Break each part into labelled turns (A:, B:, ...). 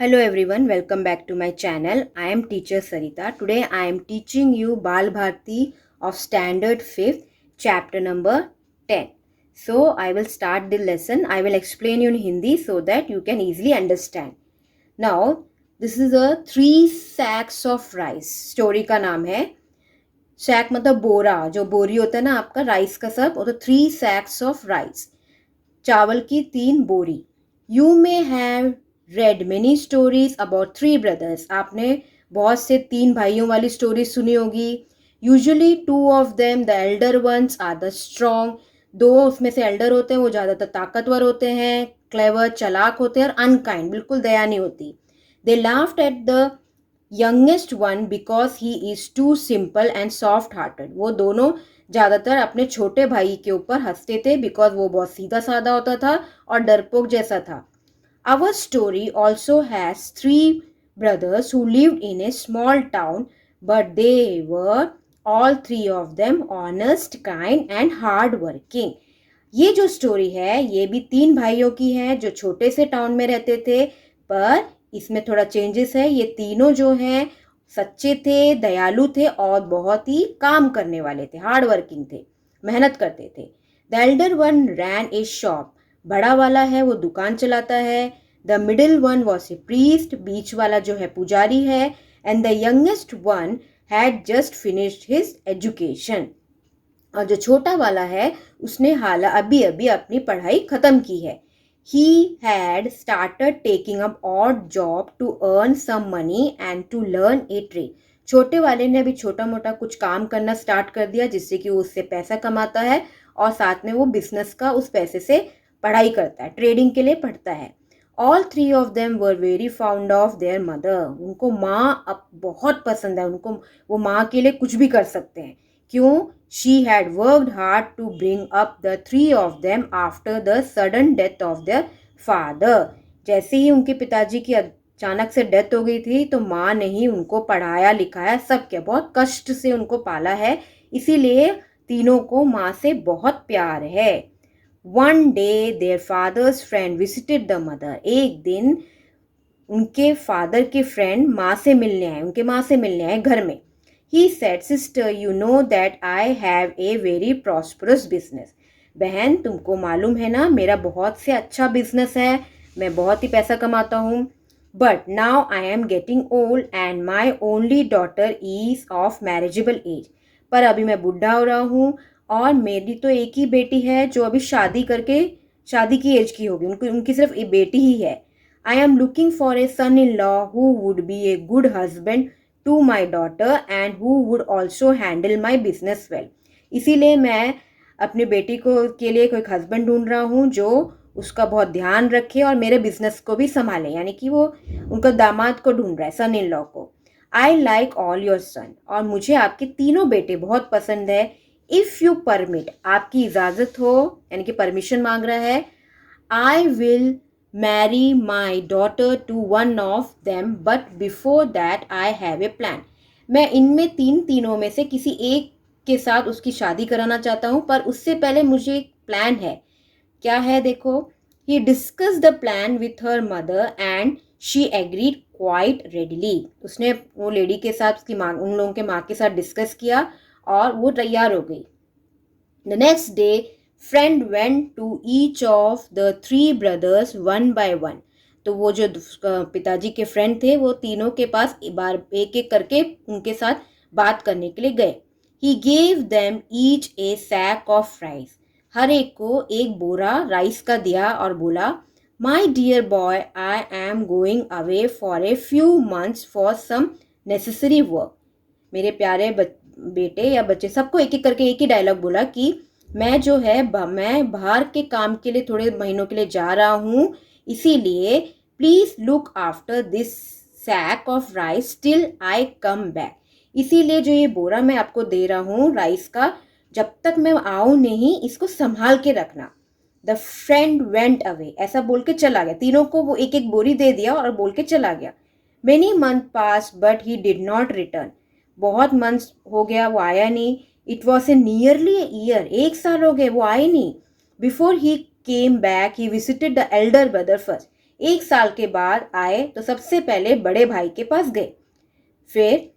A: Hello everyone, welcome back to my channel. I am teacher Sarita. Today I am teaching you Bal Bharti of Standard 5th, chapter number 10. So I will start the lesson. I will explain you in Hindi so that you can easily understand. Now, this is a 3 sacks of rice. Story का नाम है sac मतलब बोरा, जो बोरी होता है ना आपका राइस का सब, वो तो 3 sacks of rice. चावल की 3 बोरी. You may have read many stories about 3 brothers. आपने बहुत से 3 भाइयों वाली स्टोरी सुनी होगी. Usually 2 of them the elder ones are the strong. 2 उसमें से एल्डर होते हैं, वो ज़्यादातर ताकतवर होते हैं, क्लेवर चालाक होते हैं, और अनकाइंड बिल्कुल दया नहीं होती. They laughed at the youngest one because he is too simple and soft hearted. वो दोनों ज़्यादातर अपने छोटे भाई के ऊपर हंसते थे बिकॉज वो बहुत सीधा साधा होता था और डरपोक जैसा था. Our story also has 3 brothers who lived in a small town, but they were all 3 of them honest, kind and hard working. ये जो स्टोरी है ये भी 3 भाइयों की है जो छोटे से टाउन में रहते थे, पर इसमें थोड़ा चेंजेस है. ये तीनों जो हैं सच्चे थे, दयालु थे और बहुत ही काम करने वाले थे, हार्ड वर्किंग थे, मेहनत करते थे. The elder one ran a shop. बड़ा वाला है वो दुकान चलाता है. The middle one was a priest. बीच वाला जो है पुजारी है. And the youngest one had just finished his education. और जो छोटा वाला है उसने अभी अभी अपनी पढ़ाई खत्म की है. He had started taking up odd job to earn some money and to learn a trade. छोटे वाले ने अभी छोटा मोटा कुछ काम करना स्टार्ट कर दिया जिससे कि वो उससे पैसा कमाता है और साथ में वो बिजनेस का उस पैसे से पढ़ाई करता है, ट्रेडिंग के लिए पढ़ता है. All 3 of them were very fond of their mother. उनको माँ अब बहुत पसंद है, उनको वो माँ के लिए कुछ भी कर सकते हैं. क्यों? She had worked hard to bring up the 3 of them after the sudden death of their father. जैसे ही उनके पिताजी की अचानक से डेथ हो गई थी तो माँ ने ही उनको पढ़ाया लिखाया, सब क्या बहुत कष्ट से उनको पाला है, इसीलिए तीनों को माँ से बहुत प्यार है. One day their father's friend visited the mother. एक दिन उनके फादर के फ्रेंड माँ से मिलने आए, उनके माँ से मिलने आए घर में. He said, sister, you know that I have a very prosperous business. बहन तुमको मालूम है ना मेरा बहुत से अच्छा बिजनेस है, मैं बहुत ही पैसा कमाता हूँ. But now I am getting old and my only daughter is of marriageable age. पर अभी मैं बुढ़ा हो रहा हूँ और मेरी तो एक ही बेटी है जो अभी शादी की एज की होगी, उनकी सिर्फ एक बेटी ही है. I am looking for a son-in-law who would be a good husband to my daughter and who would also handle my business well. इसीलिए मैं अपनी बेटी के लिए कोई हस्बैंड ढूंढ रहा हूँ जो उसका बहुत ध्यान रखे और मेरे बिजनेस को भी संभाले, यानी कि वो उनका दामाद को ढूंढ रहा है, सन इन लॉ को. I like all your son. और मुझे आपके तीनों बेटे बहुत पसंद है. इफ़ यू परमिट, आपकी इजाज़त हो, यानी कि परमिशन मांग रहा है. I will marry my daughter to one of them, but before that I have a plan. मैं इनमें तीनों में से किसी एक के साथ उसकी शादी कराना चाहता हूँ, पर उससे पहले मुझे एक प्लान है. क्या है देखो. He discussed the plan with her mother and she agreed quite readily. उसने वो लेडी के साथ उसकी माँ, उन लोगों के माँ के साथ डिस्कस किया और वो तैयार हो गई. The next day friend went to each of the 3 brothers one by one. तो वो जो पिताजी के फ्रेंड थे वो तीनों के पास एक एक करके उनके साथ बात करने के लिए गए. He gave them each a sack of rice. हर एक को एक बोरा राइस का दिया और बोला, My dear boy, I am going away for a few months for some necessary work. मेरे प्यारे बेटे या बच्चे, सबको एक एक करके एक ही डायलॉग बोला कि मैं जो है मैं बाहर के काम के लिए थोड़े महीनों के लिए जा रहा हूँ, इसीलिए please look after this sack of rice till I come back. इसीलिए जो ये बोरा मैं आपको दे रहा हूँ राइस का, जब तक मैं आऊँ नहीं इसको संभाल के रखना. The friend went away. ऐसा बोल के चला गया. तीनों को वो एक एक बोरी दे दिया और बोल के चला गया. Many month pass but he did not return. बहुत मंथ्स हो गया, वो आया नहीं. It was a nearly a year. 1 साल हो गए, वो आए नहीं. Before he came back he visited the Elder brother first. 1 साल के बाद आए तो सबसे पहले बड़े भाई के पास गए। फिर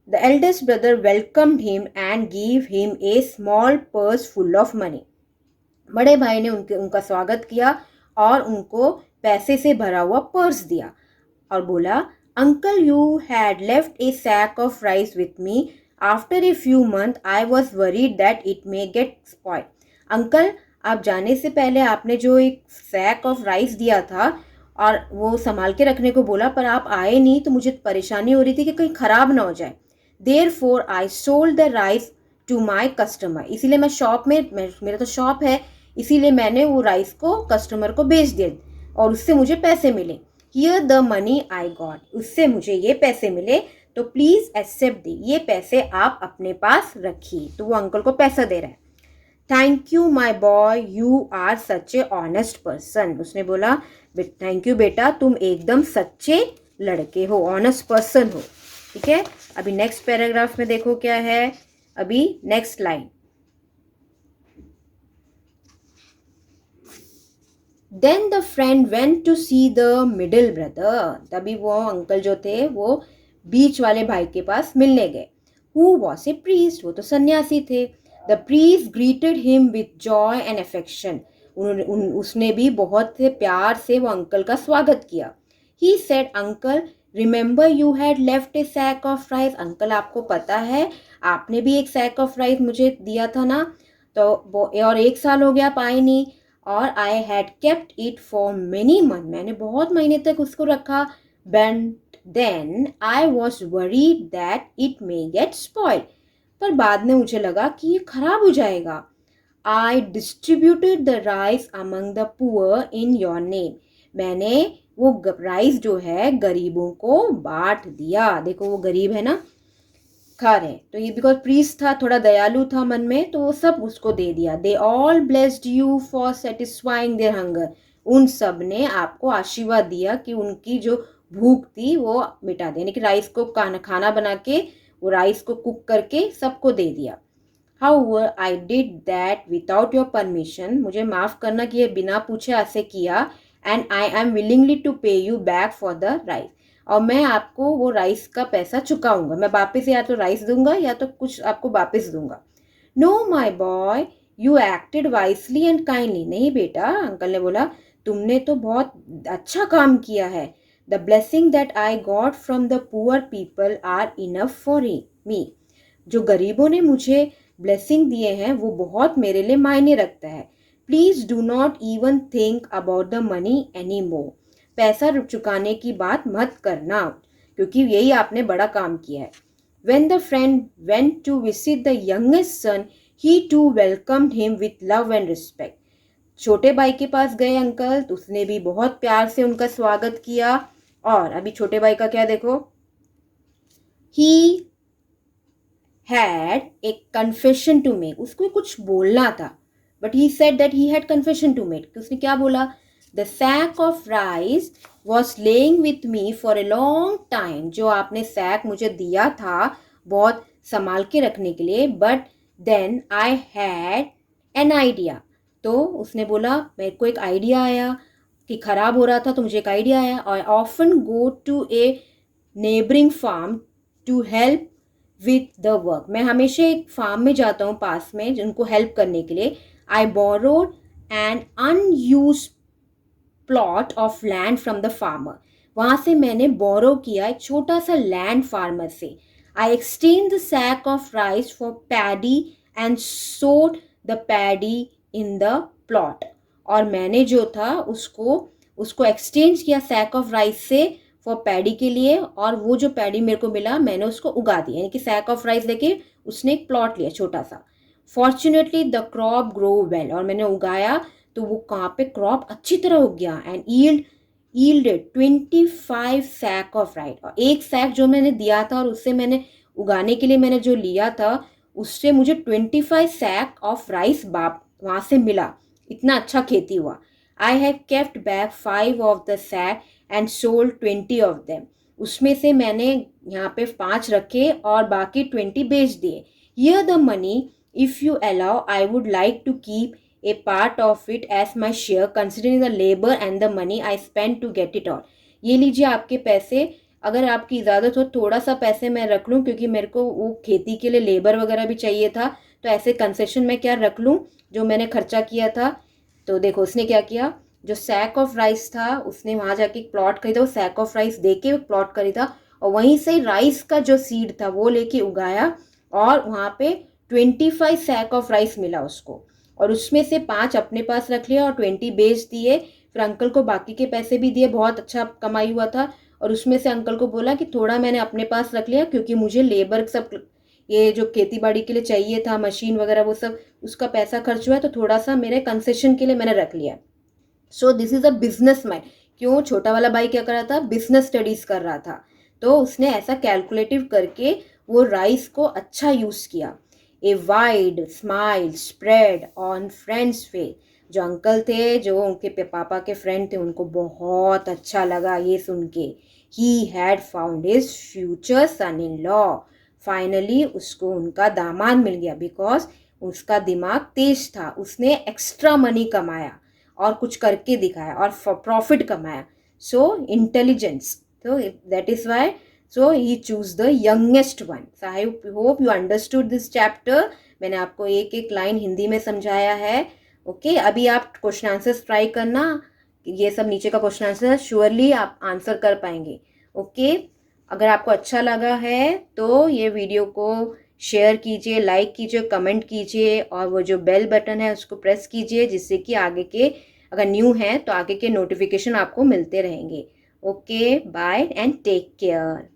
A: the eldest brother welcomed him and give him a small purse full of money. बड़े भाई ने उनका स्वागत किया और उनको पैसे से भरा हुआ पर्स दिया और बोला, uncle you had left a sack of rice with me. After a few month I was worried that it may get spoil. Uncle, आप जाने से पहले आपने जो एक सैक ऑफ राइस दिया था और वो संभाल के रखने को बोला, पर आप आए नहीं तो मुझे परेशानी हो रही थी कि कहीं ख़राब ना हो जाए। Therefore I sold the rice to my customer. इसीलिए मैं शॉप में, मेरा तो शॉप है, इसीलिए मैंने वो राइस को कस्टमर को बेच दिया और उससे मुझे पैसे मिले। Here the money I got, उससे मुझे ये पैसे मिले, तो प्लीज़ एक्सेप्ट दी, ये पैसे आप अपने पास रखिए। तो वो अंकल को पैसा दे रहा है। Thank you my boy, you are such a honest person. उसने बोला, थैंक यू बेटा, तुम एकदम सच्चे लड़के हो, ऑनेस्ट पर्सन हो। ठीक है, अभी नेक्स्ट पैराग्राफ में देखो क्या है। अभी next line, then the friend went to see the middle brother. तभी वो अंकल जो थे वो बीच वाले भाई के पास मिलने गए। हु वॉज ए प्रीस्ट, वो तो सन्यासी थे। The priest greeted him with Joy and affection. उसने भी बहुत से प्यार से वो अंकल का स्वागत किया। He said, uncle remember you had left a sack of rice. Uncle, आपको पता है आपने भी एक सैक ऑफ राइस मुझे दिया था ना, तो और 1 साल हो गया आप आए नहीं, और I had kept it for many month, मैंने बहुत महीने तक उसको रखा। But then I was worried that it may get spoil, पर बाद में मुझे लगा कि ये खराब हो जाएगा। I distributed the rice among the poor in your name, मैंने वो राइस जो है गरीबों को बांट दिया। देखो वो गरीब है ना, खा रहे, तो ये बिकॉज प्रीस्ट था, थोड़ा दयालु था मन में, तो वो सब उसको दे दिया। They all blessed you for satisfying their hunger, उन सब ने आपको आशीर्वाद दिया कि उनकी जो भूख थी वो मिटा दे, यानी कि राइस को खाना बना के वो राइस को कुक करके सबको दे दिया। However I did that without your permission, मुझे माफ़ करना कि ये बिना पूछे ऐसे किया। And I am willingly to pay you back for the rice, और मैं आपको वो राइस का पैसा चुकाऊंगा, मैं वापस या तो राइस दूंगा या तो कुछ आपको वापस दूंगा। Know my boy, you acted wisely and kindly. नहीं बेटा, अंकल ने बोला, तुमने तो बहुत अच्छा काम किया है। The blessing that I got from the poor people are enough for me, जो गरीबों ने मुझे ब्लेसिंग दिए हैं वो बहुत मेरे लिए मायने रखता है। Please do not even think about the money any more, पैसा चुकाने की बात मत करना, क्योंकि यही आपने बड़ा काम किया है। When the friend went to visit the youngest son, he too welcomed him with love and respect. छोटे भाई के पास गए अंकल, तो उसने भी बहुत प्यार से उनका स्वागत किया। और अभी छोटे भाई का क्या देखो, he had a confession to make, उसको कुछ बोलना था, but he said that he had confession to make, उसने क्या बोला, the sack of rice was laying with me for a long time, जो आपने सैक मुझे दिया था बहुत संभाल के रखने के लिए, but then I had an idea, तो उसने बोला मेरे को एक आइडिया आया कि ख़राब हो रहा था, तो मुझे एक आइडिया आया। I often go to a neighboring farm to help with the work, मैं हमेशा एक फार्म में जाता हूँ पास में जिनको हेल्प करने के लिए। I borrowed an unused plot of land from the farmer, वहाँ से मैंने बोरो किया एक छोटा सा लैंड फार्मर से। I exchange the sack of rice for paddy and sowed the paddy in the plot, और मैंने जो था उसको एक्सचेंज किया सैक ऑफ राइस से फॉर पैडी के लिए, और वो जो पैडी मेरे को मिला मैंने उसको उगा दिया, यानी कि सैक ऑफ राइस लेके उसने एक प्लॉट लिया छोटा सा। Fortunately the crop grow well, और मैंने उगाया तो वो कहाँ पे क्रॉप अच्छी तरह उग गया। And yielded 25 sack of rice, और एक सैक जो मैंने दिया था और उससे मैंने उगाने के लिए मैंने जो लिया था उससे मुझे 25 सैक ऑफ राइस वहाँ से मिला, इतना अच्छा खेती हुआ। I have kept back 5 of the sack and sold 20 of them, उसमें से मैंने यहाँ पे 5 रखे और बाकी 20 बेच दिए। Here the money, if you allow I would like to keep a part of it as my share considering the labour and the money I spend to get it all. ये लीजिए आपके पैसे, अगर आपकी इजाज़त हो थोड़ा सा पैसे मैं रख लूँ, क्योंकि मेरे को वो खेती के लिए लेबर वगैरह भी चाहिए था, तो ऐसे कंसेशन में क्या रख लूँ जो मैंने खर्चा किया था। तो देखो उसने क्या किया, जो सैक ऑफ राइस था उसने वहाँ जाके एक प्लॉट खरीदा, वो सैक ऑफ राइस दे के प्लॉट खरीदा और वहीं से राइस का जो सीड था वो लेके उगाया और वहाँ पे 25 सैक ऑफ राइस मिला उसको, और उसमें से 5 अपने पास रख लिया और 20 बेच दिए। फिर अंकल को बाकी के पैसे भी दिए, बहुत अच्छा कमाई हुआ था, और उसमें से अंकल को बोला कि थोड़ा मैंने अपने पास रख लिया क्योंकि मुझे लेबर सब ये जो खेती बाड़ी के लिए चाहिए था, मशीन वगैरह वो सब, उसका पैसा खर्च हुआ है तो थोड़ा सा मेरे कंसेशन के लिए मैंने रख लिया। So this is a business mind. क्यों, छोटा वाला भाई क्या कर रहा था, बिजनेस स्टडीज कर रहा था, तो उसने ऐसा कैलकुलेटिव करके वो राइस को अच्छा यूज किया। A wide smile spread on friends face. जो अंकल थे, जो उनके पापा के फ्रेंड थे, उनको बहुत अच्छा लगा ये सुन के। He had found his future son in law. Finally उसको उनका दामाद मिल गया, बिकॉज उसका दिमाग तेज था, उसने एक्स्ट्रा मनी कमाया और कुछ करके दिखाया और प्रॉफिट कमाया। सो इंटेलिजेंस, तो that is why so he choose the youngest one. So I hope you understood this chapter. मैंने आपको एक एक लाइन हिंदी में समझाया है। ओके, अभी आप क्वेश्चन आंसर्स ट्राई करना, ये सब नीचे का क्वेश्चन आंसर श्योरली आप आंसर कर पाएंगे। ओके, अगर आपको अच्छा लगा है तो ये वीडियो को शेयर कीजिए, लाइक कीजिए, कमेंट कीजिए और वो जो बेल बटन है उसको प्रेस कीजिए, जिससे कि आगे के, अगर न्यू है तो आगे के नोटिफिकेशन आपको मिलते रहेंगे। Okay, bye and take care.